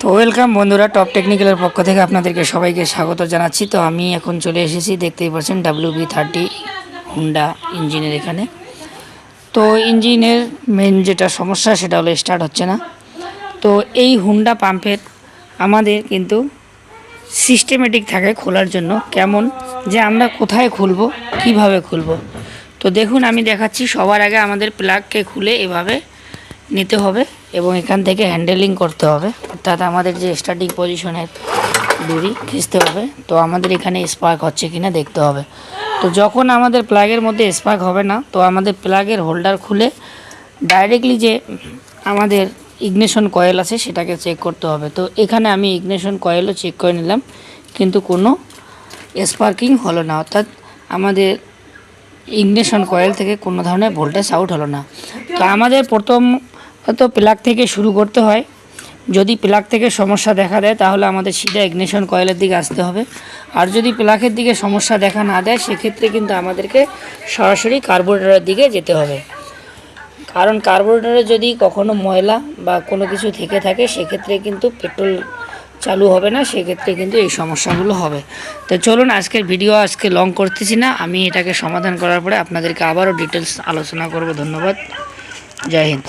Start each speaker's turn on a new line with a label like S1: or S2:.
S1: তো ওয়েলকাম বন্ধুরা, টপ টেকনিক্যালের পক্ষ থেকে আপনাদেরকে সবাইকে স্বাগত জানাচ্ছি। তো আমি এখন চলে এসেছি, দেখতেই পাচ্ছেন WB30 হুন্ডা ইঞ্জিনের এখানে। তো ইঞ্জিনের মেন যেটা সমস্যা সেটা হলো স্টার্ট হচ্ছে না। তো এই হুন্ডা পাম্পের আমাদের কিন্তু সিস্টেমেটিক থাকে খোলার জন্য, কেমন যে আমরা কোথায় খুলবো, কিভাবে খুলবো। তো দেখুন আমি দেখাচ্ছি। সবার আগে আমাদের প্লাগকে খুলে এভাবে নিতে হবে এবং এখান থেকে হ্যান্ডেলিং করতে হবে, অর্থাৎ আমাদের যে স্টার্টিং পজিশনের দড়ি খিঁচতে হবে। তো আমাদের এখানে স্পার্ক হচ্ছে কিনা দেখতে হবে। তো যখন আমাদের প্লাগের মধ্যে স্পার্ক হবে না, তো আমাদের প্লাগের হোল্ডার খুলে ডাইরেক্টলি যে আমাদের ইগনিশন কয়েল আছে সেটাকে চেক করতে হবে। তো এখানে আমি ইগনিশন কয়েলও চেক করে নিলাম, কিন্তু কোনো স্পার্কিং হলো না, অর্থাৎ আমাদের ইগনিশন কয়েল থেকে কোনো ধরনের ভোল্টেজ আউট হলো না। তো আমাদের প্রথমত প্লাগ থেকে শুরু করতে হয়। যদি প্লাগ থেকে সমস্যা দেখা দেয় তাহলে আমাদের সিধা ইগনিশন কয়েলের দিকে আসতে হবে। আর যদি প্লাগের দিকে সমস্যা দেখা না দেয় সেক্ষেত্রে কিন্তু আমাদেরকে সরাসরি কার্বোরেটরের দিকে যেতে হবে। কারণ কার্বোরেটরে যদি কখনো ময়লা বা কোনো কিছু থেকে থাকে সেক্ষেত্রে কিন্তু পেট্রোল চালু হবে না, সেক্ষেত্রে কিন্তু এই সমস্যাগুলো হবে। তো চলুন আজকের ভিডিও আজকে লং করতেছি না, আমি এটাকে সমাধান করার পরে আপনাদেরকে আবারও ডিটেলস আলোচনা করব। ধন্যবাদ, জয় হিন্দ।